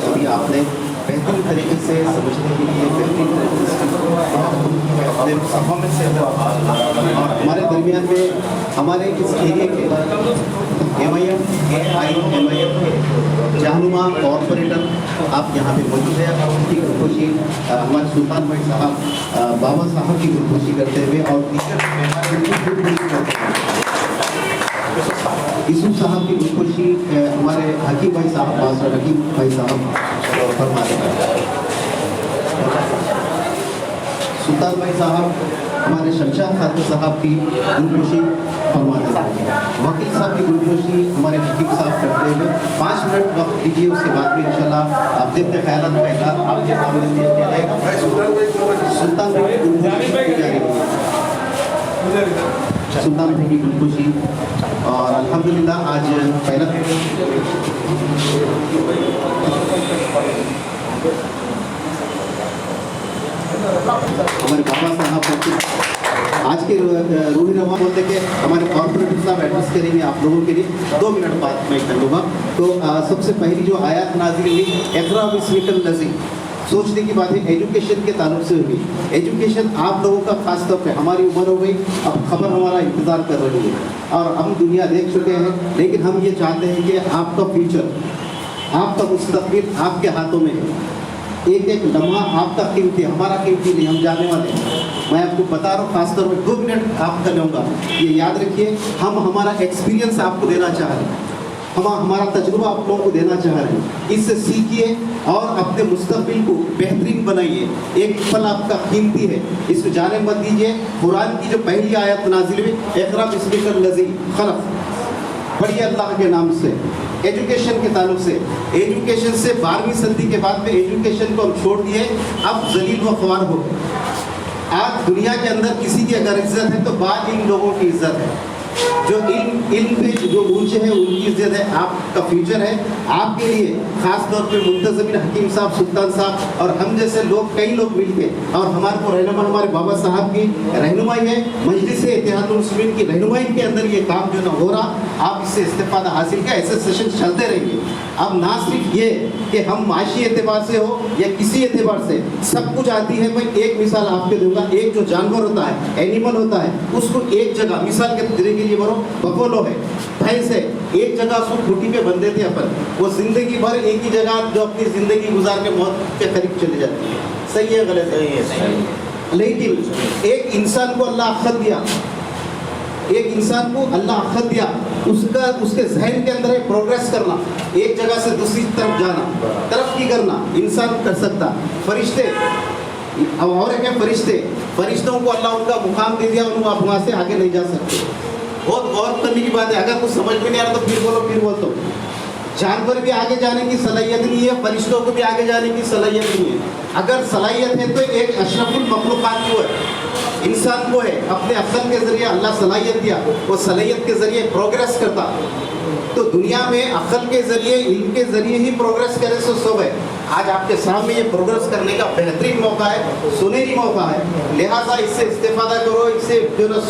अभी आपने बेहतरीन तरीके से समझने के लिए बेहतरीन तरीके से अपने परफॉर्मेंस से और हमारे दरमियान में हमारे इस एरिया के MIM के जहनुमा कॉर्पोरेटर आप यहाँ पे मौजूद है और उनकी गुलकोशी हमारे सुल्तान भाई साहब बाबा साहब की गुलकोशी करते हुए और यूसुफ साहब की गुलकोशी हमारे हकीम भाई साहब हकीम भाई साहब फरमाते हैं। सुल्तान भाई साहब हमारे शमशाद खातून साहब की गुलकोशी फरमाते हैं। वकील साहब की गुलकोशी हमारे हकीम साहब करते हुए 5 मिनट वक्त दीजिए, उसके बाद में इंशाल्लाह आप देखते ख्याल रहेगा आपके सामने पेश किया जाएगा। सुल्तान भाई की गुलकोशी सुल्तान भाई की गुलकोशी और अल्हम्दुलिल्लाह आज पहला हमारे बाबा साहब आज के रूही रवा बोलते कि हमारे कॉर्पोरेटर साहब एड्रेस करेंगे आप लोगों के लिए 2 मिनट बाद मैं कर लूँगा। तो सबसे पहली जो आयत नाज़िल हुई इक़रा बिस्मिकल लज़ी, सोचने की बात है एजुकेशन के ताल्लुक से हुई। एजुकेशन आप लोगों का खास तौर पे हमारी उम्र हो गई, अब खबर हमारा इंतज़ार कर रही है और हम दुनिया देख चुके हैं, लेकिन हम ये चाहते हैं कि आपका फ्यूचर, आपका मुस्तक़बिल आपके हाथों में है। एक एक लम्हा आपका कीमती, हमारा कीमती नहीं, हम जाने वाले हैं। मैं आपको बता रहा हूँ, खासतौर पर 2 मिनट आपका लूँगा, ये याद रखिए। हम हमारा एक्सपीरियंस आपको देना चाह रहे हैं, हम हमारा तजुर्बा आप लोगों को देना चाह रहे हैं। इससे सीखिए और अपने मुस्तक़बिल को बेहतरीन बनाइए। एक पल आपका कीमती है, इसको जाने मत दीजिए। कुरान की जो पहली आयत नाज़िल हुई इक़रा बिस्मिकल लज़ी खलक़, पढ़िए अल्लाह के नाम से। एजुकेशन के ताल्लुक से, एजुकेशन से 12वीं सदी के बाद में एजुकेशन को हम छोड़ दिए, अब जलील व ख्वार हो। आज दुनिया के अंदर किसी की अगर इज्जत है तो इन लोगों की इज्जत है। जो इल्म पे जो ऊंचे हैं उनकी इज्जत है। आपका फ्यूचर है, आपके लिए खास तौर पे मुंतज़िमिन हकीम साहब, सुल्तान साहब और हम जैसे लोग, कई लोग मिलके और हमारे को रहनुमा हमारे बाबा साहब की रहनुमाई है, मजलिस इत्तेहादुल मुस्लिमीन की रहनुमाई के अंदर ये काम जो ना हो रहा, आप इससे इस्तेफादा हासिल किया। ऐसे सेशन चलते रहेंगे। अब ना सिर्फ ये कि हम माशी एतबार से हो या किसी एतबार से सब कुछ आती है। मैं एक मिसाल आपको दूंगा। एक जो जानवर होता है, एनिमल होता है, उसको एक जगह, मिसाल के तरीके के लिए बोलो, बफेलो है, भैंस है, एक जगह उसको खूंटी पे बंधे थे अपन, वो जिंदगी भर एक ही जगह जो अपनी जिंदगी गुजार के मौत के करीब चली जाती है। सही है गलत है? लेकिन एक इंसान को अल्लाह अक्ल दिया, एक इंसान को अल्लाह अक्ल दिया, उसके जहन के अंदर है प्रोग्रेस करना, एक जगह से दूसरी तरफ जाना, तरक्की करना, इंसान कर सकता। फरिश्ते, अब और है क्या? फरिश्तों को अल्लाह उनका मुकाम दे दिया, उनको आप वहाँ से आगे नहीं जा सकते। बहुत गौर करने की बात है। अगर कुछ समझ में नहीं आ रहा तो फिर बोल दो। जानवर भी आगे जाने की सलाहियत नहीं है, फरिश्तों को भी आगे जाने की सलाहियत नहीं है। अगर सलाहियत है तो एक अशरफुल मखलूकात को है, इंसान को है। अपने अक्ल के ज़रिए अल्लाह सलाहियत दिया, वो सलाहियत के ज़रिए प्रोग्रेस करता। तो दुनिया में अक्ल के ज़रिए, इल्म के ज़रिए ही प्रोग्रेस करे तो सब है। आज आपके सामने ये प्रोग्रेस करने का बेहतरीन मौका है, सुनहरी मौका है। लिहाजा इससे इस्तेफादा करो, इससे जो ना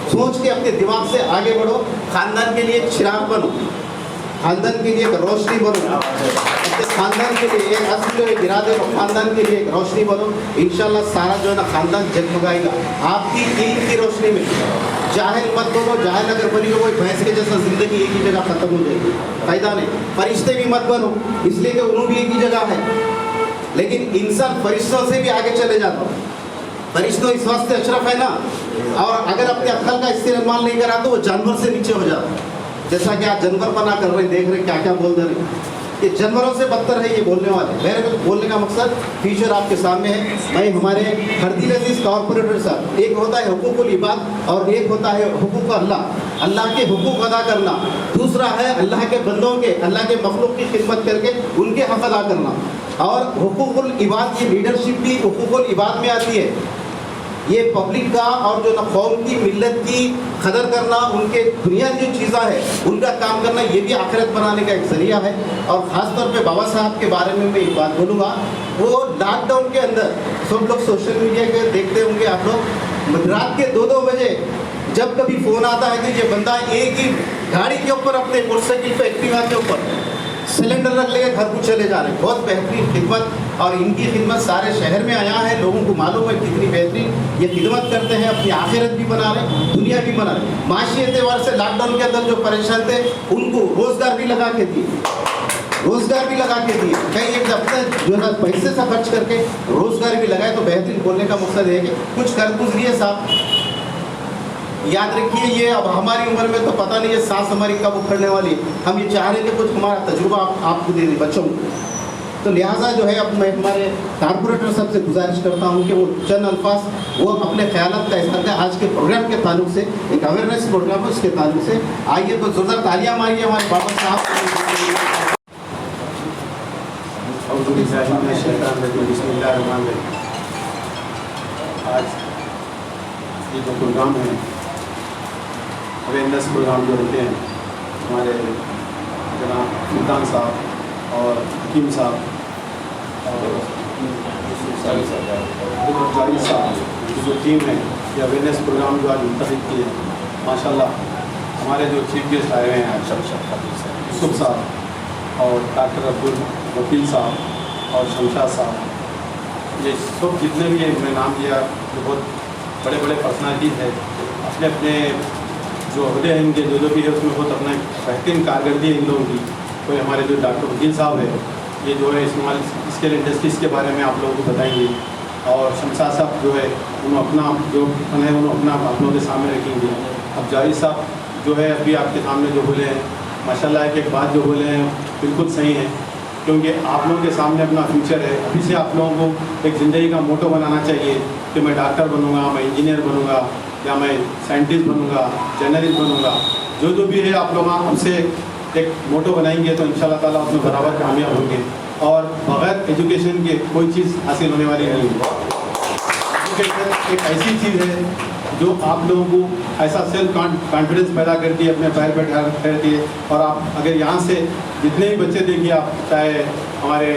सोच के अपने दिमाग से आगे बढ़ो। खानदान के लिए एक चिराग बनो, खानदान के लिए एक रोशनी बनो, अपने खानदान के लिए एक असल इरादे और खानदान के लिए एक रोशनी बनो। इंशाल्लाह सारा जो है ना खानदान जगमगाएगा आपकी इल्म की रोशनी में। जाहिल मत बनो, जाहिल अगर बनी हो कोई भैंस के जैसा जिंदगी एक ही जगह खत्म हो जाएगी, फायदा नहीं। फरिश्ते भी मत बनो, इसलिए कि उन्होंने भी एक ही जगह है, लेकिन इंसान फरिश्तों से भी आगे चले जाता है। फरिश्तों इस वास्ते अशरफ है ना, और अगर अपने अक्ल का इस्तेमाल नहीं करा तो वो जानवर से नीचे हो जाता है। जैसा कि आप जानवर पना कर रहे हैं, देख रहे क्या क्या बोल रहे हैं, ये जानवरों से बदतर है ये बोलने वाले। मेरे को बोलने का मकसद फ्यूचर आपके सामने है। भाई हमारे हरदिल अजीज कॉर्पोरेटर साहब, एक होता है हुकूकुल इबाद और एक होता है हुकूक अल्लाह, अल्लाह के हुकूक अदा करना। दूसरा है अल्लाह के बंदों के, अल्लाह के मखलूक की खिदमत करके उनके हक़ अदा करना। और हुकूकुल इबाद की लीडरशिप भी हुकूकुल इबाद में आती है। ये पब्लिक का और जो ना कौम की, मिल्लत की कदर करना, उनके बुनियादी जो चीज़ें हैं उनका काम करना, ये भी आखिरत बनाने का एक ज़रिया है। और ख़ास तौर पे बाबा साहब के बारे में मैं एक बात बोलूँगा। वो लॉकडाउन के अंदर सब लोग सोशल मीडिया के देखते होंगे आप लोग, रात के 2-2 बजे जब कभी फ़ोन आता है कि ये बंदा एक ही गाड़ी के ऊपर, अपने मोटरसाइकिल पे, एक्टिवा के ऊपर सिलेंडर रख लेके घर को चले जा रहे हैं। बहुत बेहतरीन खिदमत, और इनकी खिदमत सारे शहर में आया है, लोगों को मालूम है कितनी बेहतरीन ये खिदमत करते हैं, अपनी आखिरत भी बना रहे, दुनिया भी बना रहे। माशी एतबार से लॉकडाउन के अंदर जो परेशान थे उनको रोजगार भी लगा के दिए, कई एक दफ्तर जो है पैसे से खर्च करके रोजगार भी लगाए। तो बेहतरीन बोलने का मकसद है कि कुछ कर गुजरिए साहब। याद रखिए, ये अब हमारी उम्र में तो पता नहीं है सांस हमारी कब उखड़ने वाली है। हम ये चाह रहे हैं कि कुछ हमारा तजुर्बा आपको दे दें बच्चों को। तो लिहाजा जो है अब मैं हमारे कारपोरेटर साहब से गुजारिश करता हूँ कि वो चंद अल्फाज वो अपने ख्यालात का इस्तेमाल करें आज के प्रोग्राम के ताल्लुक से, एक अवेयरनेस प्रोग्राम है उसके ताल्लुक से। आइए तो जोरदार तालियां मारिए हमारे बाबा साहब। आज ये जो प्रोग्राम है, अवेयरनेस प्रोग्राम जो रहते हैं, हमारे जनाब सुल्तान साहब और हकीम साहब और जाहिद साहब की जो टीम है, ये अवेयरनेस प्रोग्राम जो आज मुंतखब किए हैं, माशाल्लाह हमारे जो चीफ गेस्ट आए हुए हैं यूसुफ साहब और डॉक्टर अब्दुल वकील साहब और शमशाद साहब, ये सब जितने भी मैं नाम लिया जो बहुत बड़े बड़े पर्सनालिटीज़ है, अपने अपने जो अहदे हैं इनके जो भी है उसमें बहुत अपना बेहतरीन कारकर्दगी है इन लोगों की। तो हमारे जो डॉक्टर वकील साहब है, ये जो है स्केल इंडस्ट्रीज़ के बारे में आप लोगों को बताएंगे, और शमशाद साहब जो है उन्होंने अपना जो फन है उन्होंने अपना आप लोगों के सामने रखेंगे। अब जाहिद साहब जो है अभी आपके सामने जो बोले हैं, माशाल्लाह एक बात जो बोले हैं बिल्कुल सही है, क्योंकि आप लोगों के सामने अपना फ्यूचर है। अभी से आप लोगों को एक ज़िंदगी का मोटो बनाना चाहिए कि मैं डॉक्टर बनूंगा, मैं इंजीनियर बनूंगा, या मैं साइंटिस्ट बनूंगा, जर्नलिस्ट बनूंगा। जो भी है आप लोग हमसे एक मोटो बनाएंगे तो इंशाल्लाह ताला उसमें बराबर कामयाब होंगे। और बग़ैर एजुकेशन के कोई चीज़ हासिल होने वाली नहीं है। एजुकेशन एक ऐसी चीज़ है जो आप लोगों को ऐसा सेल्फ कॉन्फिडेंस पैदा करती है, अपने पैर पर ठहरती है। और आप अगर यहाँ से जितने भी बच्चे देखिए, आप चाहे हमारे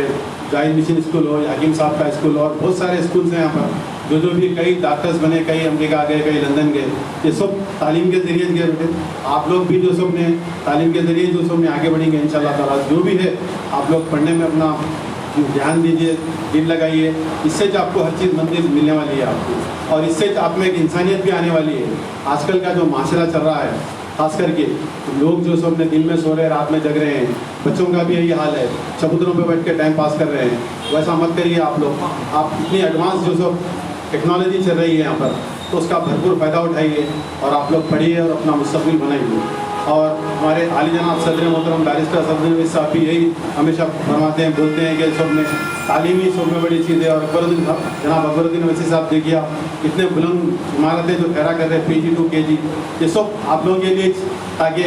जाहिद मिशन स्कूल हो या हकीम साहब का स्कूल और बहुत सारे स्कूल्स हैं यहाँ पर, जो भी कई डॉक्टर्स बने, कई अमेरिका गए, कई लंदन गए, ये सब तालीम के ज़रिए गए बेटे। आप लोग भी जो सब ने तालीम के ज़रिए जो सब ने आगे बढ़ेंगे इंशाल्लाह ताला। जो भी है आप लोग पढ़ने में अपना ध्यान दीजिए, दिल लगाइए, इससे जो आपको हर चीज़ मंजिल मिलने वाली है आपको, और इससे आप में एक इंसानियत भी आने वाली है। आजकल का जो माशरा चल रहा है, खास करके लोग जो सब अपने दिन में सो रहे हैं, रात में जग रहे हैं, बच्चों का भी यही हाल है, चबूतरों पे बैठ के टाइम पास कर रहे हैं। वैसा मत करिए आप लोग। आप इतनी एडवांस जो सब टेक्नोलॉजी चल रही है यहाँ पर, तो उसका भरपूर फ़ायदा उठाइए और आप लोग पढ़िए और अपना मुस्तक़बिल बनाइए। और हमारे आली जनाब सदर मोहतरम बैरिस्टर सदर साहब भी यही हमेशा फरमाते हैं, बोलते हैं कि सब में तालीम ही सब में बड़ी चीज़ है। और जनाब अकबरुद्दीन वसी साहब देखिए, आप इतने बुलंद इमारतें जो खड़ा कर रहे हैं, PG to KG, ये सब आप लोगों के लिए, ताकि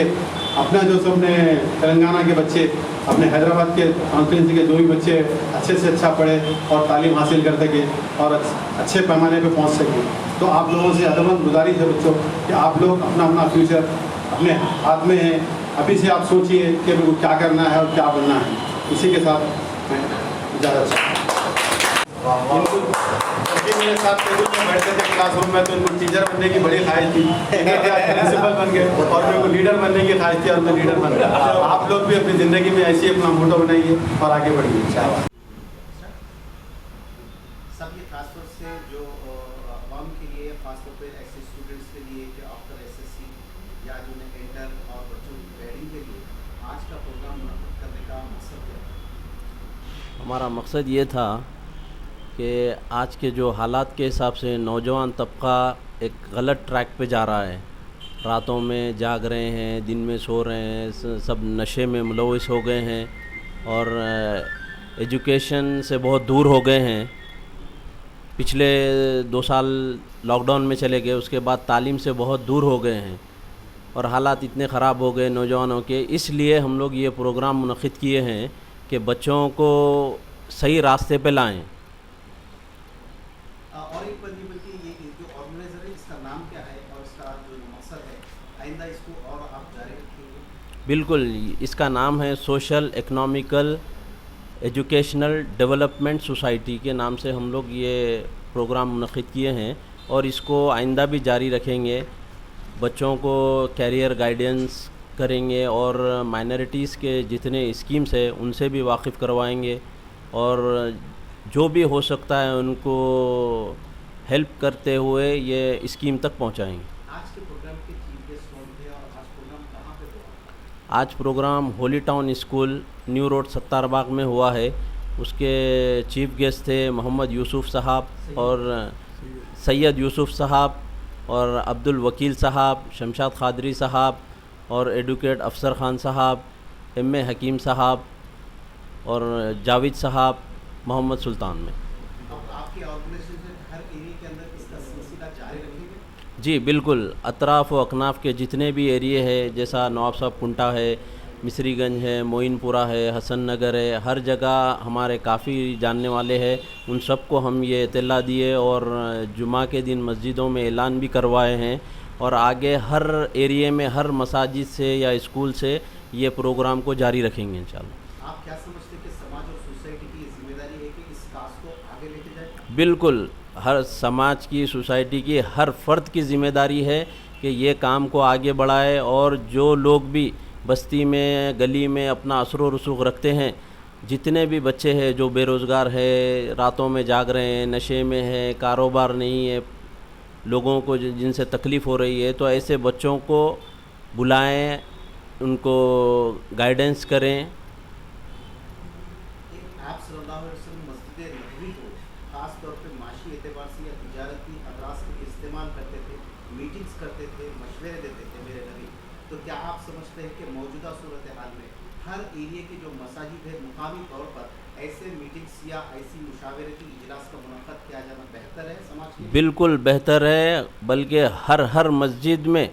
अपना जो सब ने तेलंगाना के बच्चे, अपने हैदराबाद के कॉन्स्टिट्यूंसी के जो भी बच्चे अच्छे से अच्छा पढ़े और तालीम हासिल कर सके और अच्छे पैमाने पे पहुंच सके। तो आप लोगों से अदबन गुजारिश है बच्चों कि आप लोग अपना अपना फ्यूचर अपने हाथ में है। अभी से आप सोचिए कि मेरे को क्या करना है और क्या बनना है। इसी के साथ मैं इजाज़त मेरे साथ टेबल में बैठते थे क्लास रूम में, तो इनको टीचर बनने की बड़ी ख्वाहिश थी, प्रिंसिपल बन गए, और मेरे को लीडर बनने की ख्वाहिश थी और मैं लीडर बन गया। आप लोग भी अपनी ज़िंदगी में ऐसे अपना मोटो बनाइए और आगे बढ़िए इंशाअल्लाह। सब ये खासतौर से जो अवाम के लिए, खासतौर पर ऐसे स्टूडेंट्स के लिए कि आफ्टर SSC या जो इंटर और बच्चों की ग्रेडिंग के लिए आज का प्रोग्राम मुनक़्क़िद करने का मकसद है। हमारा मकसद ये था कि आज के जो हालात के हिसाब से नौजवान तबका एक गलत ट्रैक पे जा रहा है। रातों में जाग रहे हैं, दिन में सो रहे हैं, सब नशे में मुलविस हो गए हैं और एजुकेशन से बहुत दूर हो गए हैं। पिछले 2 साल लॉकडाउन में चले गए, उसके बाद तालीम से बहुत दूर हो गए हैं और हालात इतने ख़राब हो गए नौजवानों के। इसलिए हम लोग ये प्रोग्राम मुनक़्क़िद किए हैं कि बच्चों को सही रास्ते पे लाएं। और एक बल्कि ये जो ऑर्गेनाइजर है इसका नाम क्या है और इसका जो मकसद है, आइंदा इसको और आप जारी रखेंगे? बिल्कुल, इसका नाम है social economical educational development society के नाम से हम लोग ये प्रोग्राम मुनक़्क़िद किए हैं और इसको आइंदा भी जारी रखेंगे। बच्चों को कैरियर गाइडेंस, کریں گے اور مائنرٹیز کے جتنے اسکیمز ہیں ان سے بھی واقف کروائیں گے اور جو بھی ہو سکتا ہے ان کو ہیلپ کرتے ہوئے یہ اسکیم تک پہنچائیں گے. آج کے پروگرام کے چیف گیسٹ کون تھے اور آج پروگرام کہاں پہ ہوا؟ آج programme holy town school new road Sattar Bagh میں ہوا ہے. اس کے چیف گیسٹ تھے محمد یوسف صاحب اور سید یوسف صاحب اور عبد الوکیل صاحب، شمشاد قادری صاحب اور ایڈوکیٹ افسر خان صاحب، ایم اے حکیم صاحب اور جاوید صاحب محمد سلطان میں. اب آپ کی آرگنائزیشن ہر ایریے کے اندر اس کا سلسلہ جاری رکھیں گے؟ جی بالکل، اطراف و اکناف کے جتنے بھی ایریے ہیں جیسا نواب صاحب کنٹا ہے، مصری گنج ہے، معین پورہ ہے، حسن نگر ہے، ہر جگہ ہمارے کافی جاننے والے ہیں. ان سب کو ہم یہ اطلاع دیے اور جمعہ کے دن مسجدوں میں اعلان بھی کروائے ہیں اور آگے ہر ایریے میں ہر مساجد سے یا اسکول سے یہ پروگرام کو جاری رکھیں گے انشاءاللہ. آپ کیا سمجھتے ہیں کہ سماج اور سوسائٹی کی ذمہ داری ہے کہ اس کاز کو آگے لے کے جائے؟ بالکل، ہر سماج کی، سوسائٹی کی، ہر فرد کی ذمہ داری ہے کہ یہ کام کو آگے بڑھائے اور جو لوگ بھی بستی میں، گلی میں اپنا اثر و رسوخ رکھتے ہیں، جتنے بھی بچے ہیں جو بے روزگار ہے، راتوں میں جاگ رہے ہیں، نشے میں ہے، کاروبار نہیں ہے، لوگوں کو جن سے تکلیف ہو رہی ہے، تو ایسے بچوں کو بلائیں، ان کو گائیڈنس کریں. آپ صلی اللہ علیہ وسلم مسجد نبوی کو خاص طور پہ معاشی اعتبار سے یا تجارتی اغراض کے لیے استعمال کرتے تھے، میٹنگز کرتے تھے، مشورے دیتے تھے میرے نبی. تو کیا آپ سمجھتے ہیں کہ موجودہ صورتحال میں ہر ایریے کی جو مساجد ہے مقامی طور پر ایسے میٹنگز یا ایسی مشاورتی اجلاس کا منعقد کیا جانا بہتر ہے سماج کے لیے؟ بالکل بہتر ہے، بلکہ ہر مسجد میں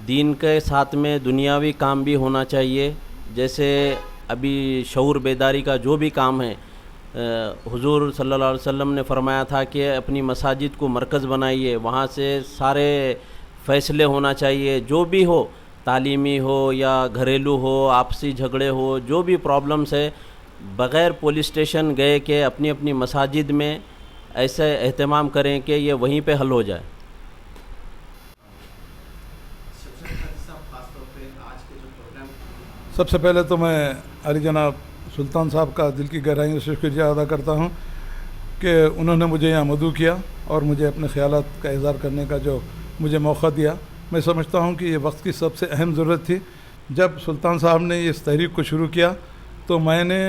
دین کے ساتھ میں دنیاوی کام بھی ہونا چاہیے. جیسے ابھی شعور بیداری کا جو بھی کام ہے، حضور صلی اللہ علیہ وسلم نے فرمایا تھا کہ اپنی مساجد کو مرکز بنائیے، وہاں سے سارے فیصلے ہونا چاہیے، جو بھی ہو، تعلیمی ہو یا گھریلو ہو، آپسی جھگڑے ہو، جو بھی پرابلمس ہے، بغیر پولیس اسٹیشن گئے کہ اپنی اپنی مساجد میں ایسے اہتمام کریں کہ یہ وہیں پہ حل ہو جائے. سب سے پہلے تو میں علی جناب سلطان صاحب کا دل کی گہرائیوں سے شکریہ ادا کرتا ہوں کہ انہوں نے مجھے یہاں مدعو کیا اور مجھے اپنے خیالات کا اظہار کرنے کا جو مجھے موقع دیا. میں سمجھتا ہوں کہ یہ وقت کی سب سے اہم ضرورت تھی. جب سلطان صاحب نے اس تحریک کو شروع کیا تو میں نے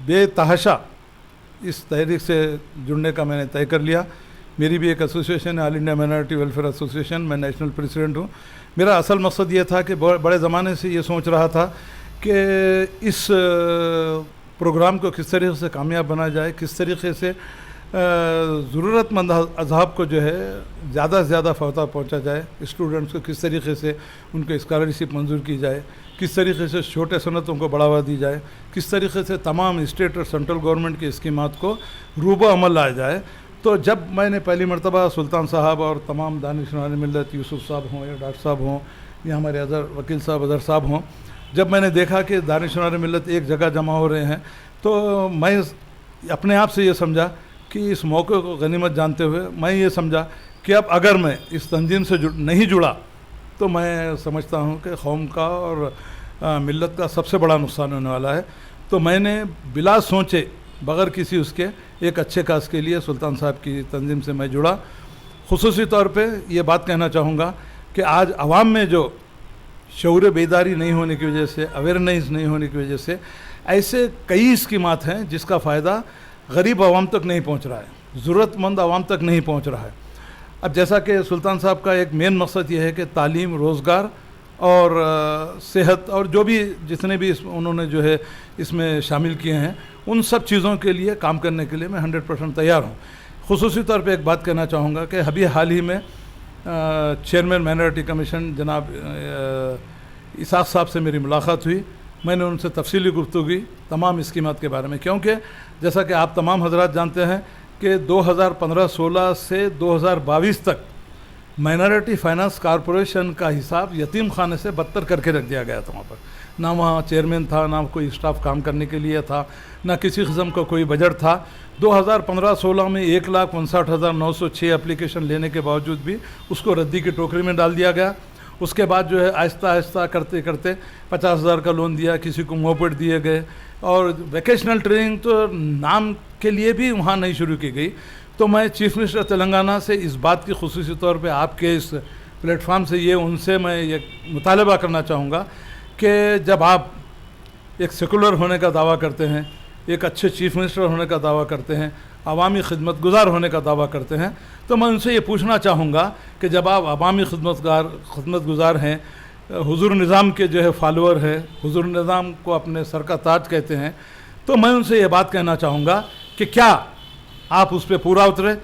بے تحاشا اس تحریک سے جڑنے کا میں نے طے کر لیا. میری بھی ایک ایسوسیشن ہے، آل انڈیا مائنارٹی ویلفیئر ایسوسیشن، میں نیشنل پریزیڈنٹ ہوں. میرا اصل مقصد یہ تھا کہ بڑے زمانے سے یہ سوچ رہا تھا کہ اس پروگرام کو کس طریقے سے کامیاب بنا جائے، کس طریقے سے ضرورت مند اصحاب کو جو ہے زیادہ سے زیادہ فائدہ پہنچا جائے، اسٹوڈنٹس کو کس طریقے سے ان کو اسکالرشپ منظور کی جائے، کس طریقے سے چھوٹے صنعتوں کو بڑھاوا دی جائے، کس طریقے سے تمام اسٹیٹ اور سینٹرل گورنمنٹ کی اسکیمات کو روبہ عمل لایا جائے. تو جب میں نے پہلی مرتبہ سلطان صاحب اور تمام دانشوران ملت، یوسف صاحب ہوں یا ڈاکٹر صاحب ہوں یا ہمارے وکیل صاحب اظہر صاحب ہوں، جب میں نے دیکھا کہ دانشوران ملت ایک جگہ جمع ہو رہے ہیں تو میں اپنے آپ سے یہ سمجھا کہ اس موقع کو غنیمت جانتے ہوئے میں یہ سمجھا کہ اب اگر میں اس تنظیم سے نہیں جڑا تو میں سمجھتا ہوں کہ قوم کا اور ملت کا سب سے بڑا نقصان ہونے والا ہے. تو میں نے بلا سوچے بغیر کسی اس کے ایک اچھے کاز کے لیے سلطان صاحب کی تنظیم سے میں جڑا. خصوصی طور پہ یہ بات کہنا چاہوں گا کہ آج عوام میں جو شعور بیداری نہیں ہونے کی وجہ سے، اویئرنیس نہیں ہونے کی وجہ سے ایسے کئی اسکیمات ہیں جس کا فائدہ غریب عوام تک نہیں پہنچ رہا ہے، ضرورت مند عوام تک نہیں پہنچ رہا ہے. اب جیسا کہ سلطان صاحب کا ایک مین مقصد یہ ہے کہ تعلیم، روزگار اور صحت اور جو بھی جتنے بھی انہوں نے جو ہے اس میں شامل کیے ہیں، ان سب چیزوں کے لیے کام کرنے کے لیے میں 100% تیار ہوں. خصوصی طور پہ ایک بات کہنا چاہوں گا کہ ابھی حال ہی میں چیئرمین مائنارٹی کمیشن جناب اسحاق صاحب سے میری ملاقات ہوئی. میں نے ان سے تفصیلی گفتگو تمام اسکیمات کے بارے میں، کیونکہ جیسا کہ آپ تمام حضرات جانتے ہیں کہ 2015-16 سے 2022 تک مائنارٹی فائنانس کارپوریشن کا حساب یتیم خانے سے بدتر کر کے رکھ دیا گیا تھا. وہاں پر نہ وہاں چیئرمین تھا، نہ کوئی اسٹاف کام کرنے کے لیے تھا، نہ کسی قسم کا کوئی بجٹ تھا. 2015-16 میں 1,59,906 اپلیکیشن لینے کے باوجود بھی اس کو ردی کی ٹوکری میں ڈال دیا گیا उसके बाद जो है आहिस्ता आहिस्ता करते करते 50,000 का लोन दिया, किसी को मोपेड दिए गए, और वोकेशनल ट्रेनिंग तो नाम के लिए भी वहाँ नहीं शुरू की गई। तो मैं चीफ मिनिस्टर तेलंगाना से इस बात की खुसूसी तौर पे आपके इस प्लेटफार्म से ये उनसे मैं ये मुतालबा करना चाहूँगा कि जब आप एक सेकुलर होने का दावा करते हैं, एक अच्छे चीफ मिनिस्टर होने का दावा करते हैं, अवामी खिदमत गुजार होने का दावा करते हैं, तो मैं उनसे ये पूछना चाहूँगा कि जब आप अवामी खिदमत गुजार हैं, हुजूर निज़ाम के जो है फॉलोअर है, हुजूर निज़ाम को अपने सर का ताज कहते हैं, तो मैं उनसे ये बात कहना चाहूँगा कि क्या आप उस पर पूरा उतरे,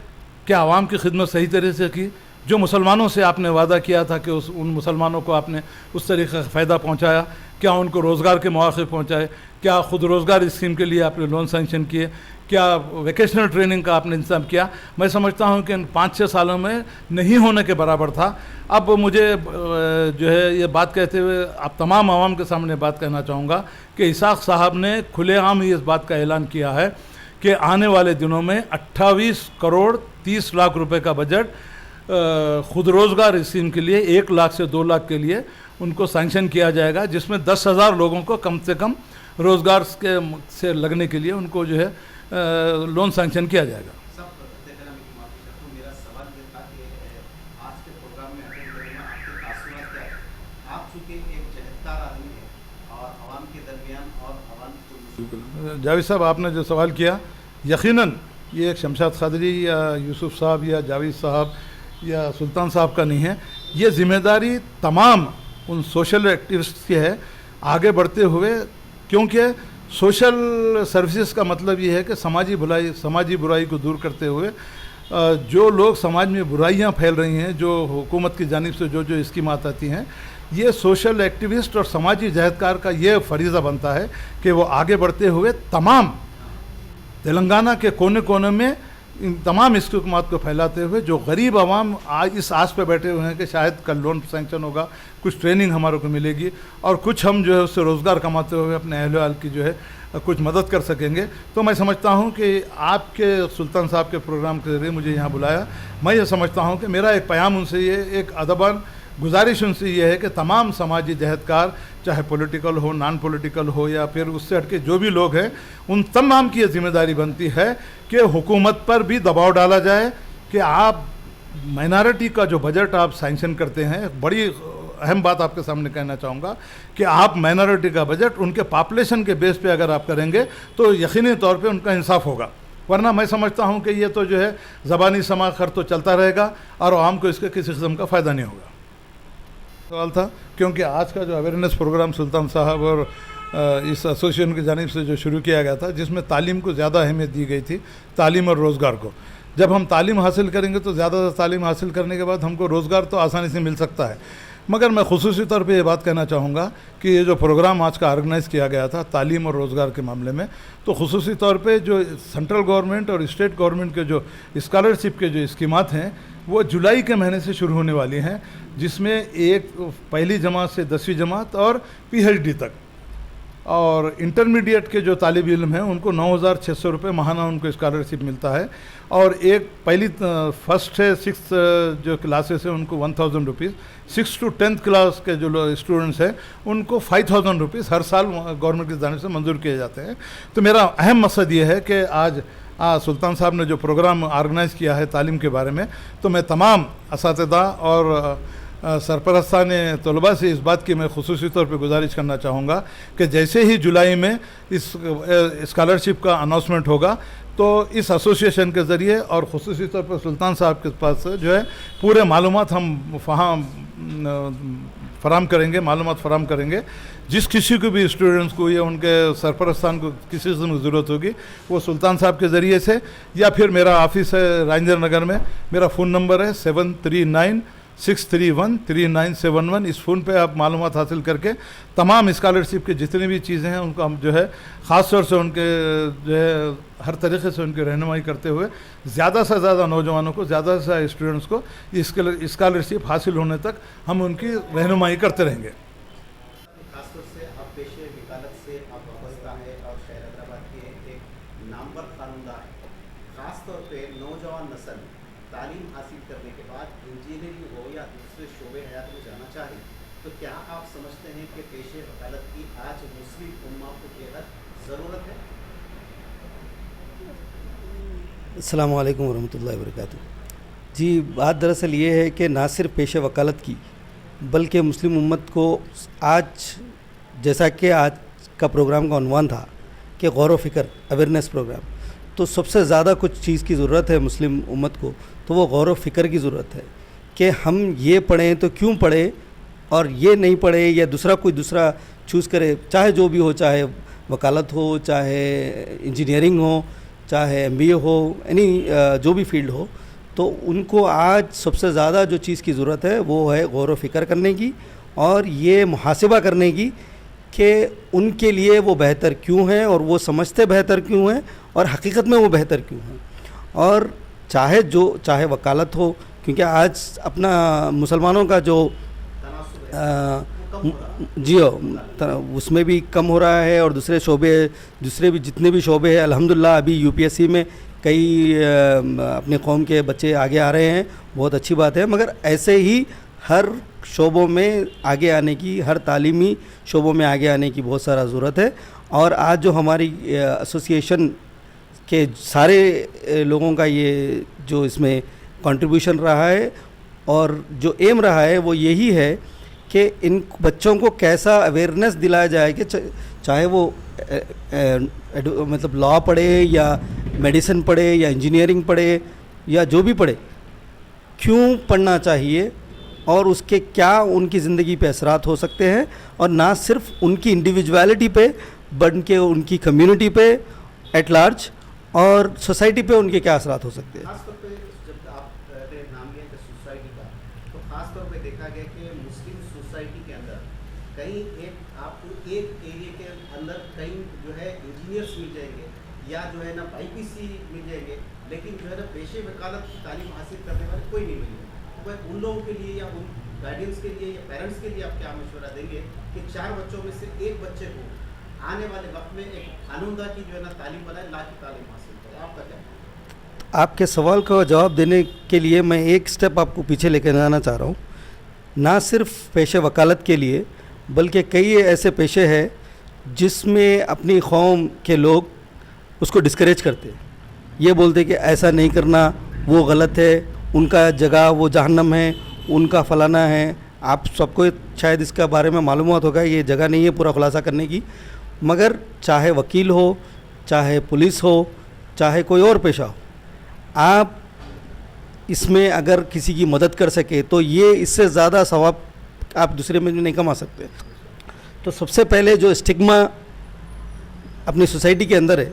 क्या आवाम की खिदमत सही तरह से की, जो मुसलमानों से आपने वादा किया था कि उन मुसलमानों को आपने उस तरीके का फ़ायदा पहुँचाया, क्या उनको रोज़गार के मौक़े पहुँचाए, क्या ख़ुद रोज़गार स्कीम के लिए आपने लोन सैंक्शन किए, क्या वोकेशनल ट्रेनिंग का आपने इंतज़ाम किया। मैं समझता हूँ कि इन 5-6 सालों में नहीं होने के बराबर था। अब मुझे जो है ये बात कहते हुए आप तमाम आवाम के सामने बात कहना चाहूँगा कि इसाक़ साहब ने खुलेआम ही इस बात का ऐलान किया है कि आने वाले दिनों में 28 करोड़ 30 लाख रुपए का बजट खुद रोज़गार स्कीम के लिए 1 लाख से 2 लाख के लिए उनको सैंक्शन किया जाएगा, जिसमें 10,000 लोगों को कम से कम रोज़गार से लगने के लिए उनको जो है लोन सैंक्शन किया जाएगा। सब देखना मेरा सवाल ये था कि आज के प्रोग्राम में अटेंड करने में आपके तासुरात क्या है? आप चूँकि एक जहदकार आदमी हैं और आवाम के दरमियान और आवाम जावेद साहब, आपने जो सवाल किया, यकीनन ये एक शमशाद खादरी या यूसुफ साहब या जावेद साहब या सुल्तान साहब का नहीं है, ये ज़िम्मेदारी तमाम उन सोशल एक्टिविस्ट की है आगे बढ़ते हुए, क्योंकि सोशल सर्विसेज का मतलब ये है कि समाजी बुराई को दूर करते हुए जो लोग समाज में बुराइयां फैल रही हैं, जो हुकूमत की जानिब से जो स्कीमात आती हैं, ये सोशल एक्टिविस्ट और समाजी जहदकार का ये फरीज़ा बनता है कि वो आगे बढ़ते हुए तमाम तेलंगाना के कोने कोने में इन तमाम स्कीमात को फैलाते हुए जो गरीब आवाम आज इस आस पे बैठे हुए हैं कि शायद कल लोन सैंक्शन होगा, कुछ ट्रेनिंग हमारे को मिलेगी और कुछ हम जो है उससे रोज़गार कमाते हुए अपने अहल की जो है कुछ मदद कर सकेंगे। तो मैं समझता हूं कि आपके सुल्तान साहब के प्रोग्राम के ज़रिए मुझे यहाँ बुलाया। मैं ये समझता हूं कि मेरा एक पैगाम उनसे ये एक अदबान गुजारिश उनसे ये है कि तमाम समाजी जहदकार, चाहे पॉलिटिकल हो, नॉन पॉलिटिकल हो या फिर उससे हटके जो भी लोग हैं, उन तमाम की ये जिम्मेदारी बनती है कि हुकूमत पर भी दबाव डाला जाए कि आप माइनॉरिटी का जो बजट आप सैंक्शन करते हैं, बड़ी अहम बात आपके सामने कहना चाहूँगा कि आप माइनॉरिटी का बजट उनके पॉपुलेशन के बेस पे अगर आप करेंगे तो यकीनी तौर पे उनका इंसाफ होगा, वरना मैं समझता हूँ कि ये तो जो है ज़बानी समाखर तो चलता रहेगा और आवाम को इसका किसी किस्म का फ़ायदा नहीं होगा। सवाल था क्योंकि आज का जो अवेयरनेस प्रोग्राम सुल्तान साहब और इस एसोसिएशन की जानिब से जो शुरू किया गया था, जिसमें तालीम को ज़्यादा अहमियत दी गई थी, तालीम और रोज़गार को। जब हम तालीम हासिल करेंगे तो ज़्यादा तालीम हासिल करने के बाद हमको रोज़गार तो आसानी से मिल सकता है, मगर मैं खुसूसी तौर पे ये बात कहना चाहूँगा कि ये जो प्रोग्राम आज का ऑर्गेनाइज़ किया गया था तालीम और रोज़गार के मामले में, तो खुसूसी तौर पे जो सेंट्रल गवर्नमेंट और स्टेट गवर्नमेंट के जो स्कॉलरशिप के जो स्कीमात हैं वो जुलाई के महीने से शुरू होने वाली हैं, जिसमें एक पहली जमात से 10वीं जमात और PhD तक, और इंटरमीडिएट के जो तालिब इल्म हैं उनको 9,600 रुपये माहाना उनको स्कॉलरशिप मिलता है, और एक पहली फर्स्ट से 6th जो क्लासेस हैं उनको 1,000 rupees, 6th to 10th class के जो स्टूडेंट्स हैं उनको 5,000 रुपीज़ हर साल गवर्नमेंट की जानिब से मंजूर किए जाते हैं। तो मेरा अहम मकसद ये है कि आज सुल्तान साहब ने जो प्रोग्राम ऑर्गेनाइज़ किया है तालीम के बारे में, तो मैं तमाम असातिज़ा और सरपरस्तान तलबा से इस बात की मैं खुसूसी तौर पे गुजारिश करना चाहूँगा कि जैसे ही जुलाई में इस स्कॉलरशिप का अनाउंसमेंट होगा तो इस एसोसिएशन के ज़रिए और खुसूसी तौर पर सुल्तान साहब के पास जो है पूरे मालूमात हम फराम करेंगे। जिस किसी को भी स्टूडेंट्स को या उनके सरपरस्तान को किसी किस्म की ज़रूरत होगी वो सुल्तान साहब के ज़रिए से, या फिर मेरा ऑफिस है राजेंद्र नगर में, मेरा फ़ोन नंबर है 7396313971। इस फ़ोन पे आप मालूमात हासिल करके तमाम स्कॉलरशिप के जितनी भी चीज़ें हैं उनको हम जो है ख़ास तौर से उनके जो है हर तरीके से उनकी रहनुमाई करते हुए ज़्यादा से ज़्यादा नौजवानों को, ज़्यादा से ज़्यादा स्टूडेंट्स को स्कॉलरशिप हासिल होने तक हम उनकी रहनुमाई करते रहेंगे। खासतौर से आप पेशे वकालत से आप वाबस्ता है और शहर हैदराबाद के एक नामवर कानूनदार हैं, ख़ास तौर पे नौजवान नस्ल تعلیم حاصل کرنے کے بعد انجینئرنگ ہو یا دوسرے شعبے حیات میں جانا چاہے تو کیا آپ سمجھتے ہیں کہ پیشے وکالت کی آج مسلم امہ کو بے حد ضرورت ہے؟ السلام علیکم ورحمۃ اللہ وبرکاتہ. جی بات دراصل یہ ہے کہ نہ صرف پیشہ وکالت کی بلکہ مسلم امت کو آج جیسا کہ آج کا پروگرام کا عنوان تھا کہ غور و فکر اویئرنیس پروگرام، تو سب سے زیادہ کچھ چیز کی ضرورت ہے مسلم امت کو، تو وہ غور و فکر کی ضرورت ہے کہ ہم یہ پڑھیں تو کیوں پڑھیں اور یہ نہیں پڑھیں یا کوئی دوسرا چوز کرے، چاہے جو بھی ہو، چاہے وکالت ہو، چاہے انجینئرنگ ہو، چاہے MBA ہو، جو بھی فیلڈ ہو. تو ان کو آج سب سے زیادہ جو چیز کی ضرورت ہے وہ ہے غور و فکر کرنے کی اور یہ محاسبہ کرنے کی کہ ان کے لیے وہ بہتر کیوں ہیں اور وہ سمجھتے بہتر کیوں ہیں اور حقیقت میں وہ بہتر کیوں ہیں. اور چاہے وکالت ہو، کیونکہ آج اپنا مسلمانوں کا جو جی اس میں بھی کم ہو رہا ہے اور دوسرے بھی جتنے بھی شعبے ہیں الحمدللہ ابھی UPSC میں کئی اپنے قوم کے بچے آگے آ رہے ہیں، بہت اچھی بات ہے. مگر ایسے ہی ہر شعبوں میں آگے آنے کی، ہر تعلیمی شعبوں میں آگے آنے کی بہت سارا ضرورت ہے. اور آج جو ہماری ایسوسیشن کے سارے لوگوں کا یہ جو اس میں کنٹریبیوشن رہا ہے اور جو ایم رہا ہے وہ یہی ہے کہ ان بچوں کو کیسا اویئرنیس دلایا جائے کہ چاہے وہ مطلب لاء پڑھے یا میڈیسن پڑھے یا انجینئرنگ پڑھے یا جو بھی پڑھے، کیوں پڑھنا چاہیے اور اس کے کیا ان کی زندگی پہ اثرات ہو سکتے ہیں، اور نہ صرف ان کی انڈیویجویلٹی پہ بلکہ ان کی کمیونٹی پہ ایٹ لارج اور سوسائٹی پہ ان کے کیا اثرات ہو سکتے ہیں. خاص طور پہ جب آپ نے نام لیا کہ سوسائٹی کا، تو خاص طور پہ دیکھا گیا کہ مسلم سوسائٹی کے اندر کہیں آپ کو ایک ایریے کے اندر کہیں جو ہے انجینئرس مل جائیں گے یا جو ہے نا IPC مل جائیں گے، لیکن جو ہے نا پیشے وکالت کی تعلیم حاصل کرنے والے کوئی نہیں ملیں گے. تو ان لوگوں کے لیے یا ان گارڈینس کے لیے یا پیرنٹس کے لیے آپ کیا مشورہ دیں گے کہ 4 بچوں میں سے ایک بچے کو آنے والے وقت میں ایک خانوندہ کی جو ہے نا تعلیم بنائے، لا کی تعلیم حاصل کرے؟ آپ کا کیا؟ آپ کے سوال کا جواب دینے کے لیے میں ایک سٹیپ آپ کو پیچھے لے کے جانا چاہ رہا ہوں. نہ صرف پیشے وکالت کے لیے بلکہ کئی ایسے پیشے ہیں جس میں اپنی قوم کے لوگ اس کو ڈسکریج کرتے ہیں، یہ بولتے کہ ایسا نہیں کرنا، وہ غلط ہے، ان کا جگہ وہ جہنم ہے، ان کا فلانا ہے. آپ سب کو شاید اس کا بارے میں معلومات ہوگا، یہ جگہ نہیں ہے پورا خلاصہ کرنے کی. مگر چاہے وکیل ہو، چاہے پولیس ہو، چاہے کوئی اور پیشہ ہو، آپ اس میں اگر کسی کی مدد کر سکے تو یہ اس سے زیادہ ثواب آپ دوسرے میں نہیں کما سکتے. تو سب سے پہلے جو اسٹگما اپنی سوسائٹی کے اندر ہے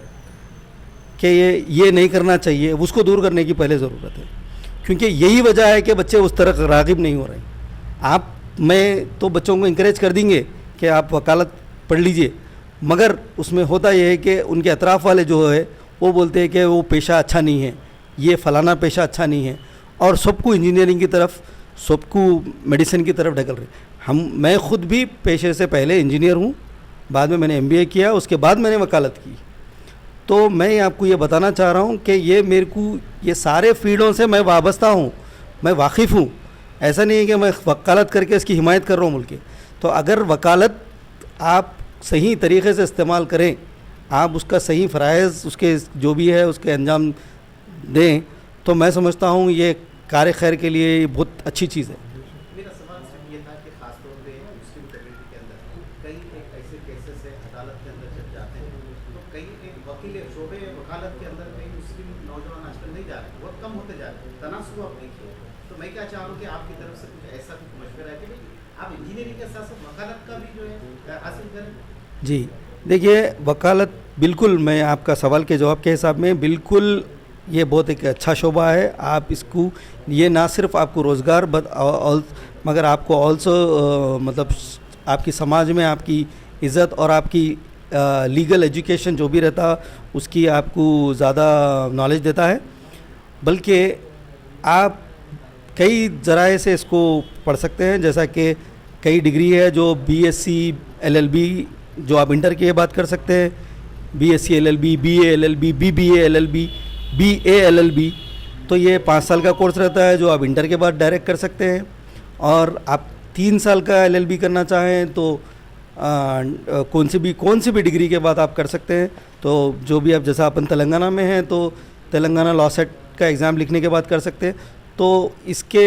کہ یہ نہیں کرنا چاہیے، اس کو دور کرنے کی پہلے ضرورت ہے، کیونکہ یہی وجہ ہے کہ بچے اس طرح راغب نہیں ہو رہے ہیں. آپ میں تو بچوں کو انکریج کر دیں گے کہ آپ وکالت پڑھ لیجئے، مگر اس میں ہوتا یہ ہے کہ ان کے اطراف والے جو ہے وہ بولتے ہیں کہ وہ پیشہ اچھا نہیں ہے، یہ فلانا پیشہ اچھا نہیں ہے، اور سب کو انجینئرنگ کی طرف، سب کو میڈیسن کی طرف ڈھکل رہے. میں خود بھی پیشے سے پہلے انجینئر ہوں، بعد میں نے MBA کیا، اس کے بعد میں نے وکالت کی. تو میں آپ کو یہ بتانا چاہ رہا ہوں کہ یہ میرے کو یہ سارے فیلڈوں سے میں وابستہ ہوں، میں واقف ہوں. ایسا نہیں ہے کہ میں وکالت کر کے اس کی حمایت کر رہا ہوں ملک. تو اگر وکالت آپ صحیح طریقے سے استعمال کریں، آپ اس کا صحیح فرائض اس کے جو بھی ہے اس کے انجام دیں، تو میں سمجھتا ہوں یہ کار خیر کے لیے یہ بہت اچھی چیز ہے. میرا سوال صرف یہ تھا کہ خاص طور پہ مسلم کمیونٹی کے اندر کئی ایک ایسے کیسز ہے عدالت کے اندر جب جاتے ہیں تو کئی ایک وکیل شعبے وکالت کے اندر کئی مسلم نوجوان آج کل نہیں جا رہے، بہت کم ہوتے جا رہے ہیں، تناسب آپ نہیں کیے. تو میں کیا چاہ رہا ہوں کہ آپ کی طرف سے کچھ ایسا کچھ مشورہ ہے کہ آپ انجینئرنگ کے ساتھ ساتھ وکالت کا بھی جو ہے حاصل کریں. جی دیکھیے، وکالت بالکل، میں آپ کا سوال کے جواب کے حساب میں بالکل یہ بہت ایک اچھا شعبہ ہے. آپ اس کو یہ نہ صرف آپ کو روزگار مگر آپ کو آلسو مطلب آپ کی سماج میں آپ کی عزت اور آپ کی لیگل ایجوکیشن جو بھی رہتا اس کی آپ کو زیادہ نالج دیتا ہے. بلکہ آپ کئی ذرائع سے اس کو پڑھ سکتے ہیں، جیسا کہ کئی ڈگری ہے جو BSc LLB جو آپ انٹر کی بات کر سکتے ہیں، BSc LLB, BA LLB, BBA LLB, BA LLB. تو یہ 5 سال کا کورس رہتا ہے جو آپ انٹر کے بعد ڈائریکٹ کر سکتے ہیں, اور آپ 3 سال کا LLB کرنا چاہیں تو کون سی بھی ڈگری کے بعد آپ کر سکتے ہیں. تو جو بھی آپ, جیسا اپن تلنگانہ میں ہیں تو تلنگانہ لا سیٹ کا ایگزام لکھنے کے بعد کر سکتے ہیں. تو اس کے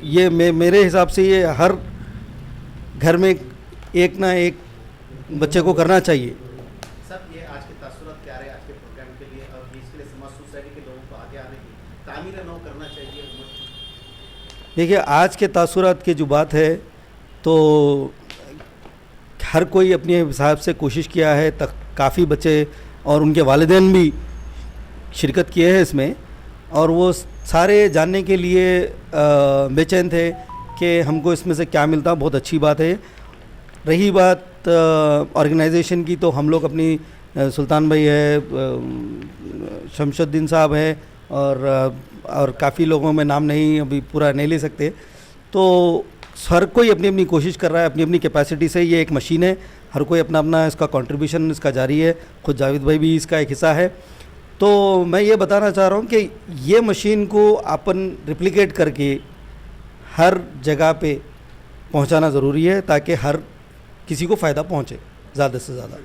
یہ میرے حساب سے یہ ہر گھر میں ایک نہ ایک بچے کو کرنا چاہیے. سر یہ آج کے تاثرات کیا رہے آج کے پروگرام کے لیے, اور اس کے لیے سماج سوسائٹی کے لوگوں کو آگے آنے کی تعمیر نو کرنا چاہیے. دیکھیے آج کے تاثرات کی جو بات ہے تو ہر کوئی اپنے حساب سے کوشش کیا ہے, کافی بچے اور ان کے والدین بھی شرکت کیے ہیں اس میں, اور وہ سارے جاننے کے لیے بے چین تھے کہ ہم کو اس میں سے کیا ملتا. بہت اچھی بات ہے. رہی بات آرگنائزیشن کی, تو ہم لوگ اپنی سلطان بھائی ہے, شمشد الدین صاحب ہے, اور کافی لوگوں میں نام نہیں ابھی پورا نہیں لے سکتے. تو ہر کوئی اپنی اپنی کوشش کر رہا ہے اپنی اپنی کیپیسٹی سے. یہ ایک مشین ہے, ہر کوئی اپنا اپنا اس کا کنٹریبیوشن اس کا جاری ہے. خود جاوید بھائی بھی اس کا ایک حصہ ہے. تو میں یہ بتانا چاہ رہا ہوں کہ یہ مشین کو اپن ریپلیکیٹ کر کے ہر جگہ پہ پہنچانا ضروری ہے تاکہ ہر کسی کو فائدہ پہنچے زیادہ سے زیادہ.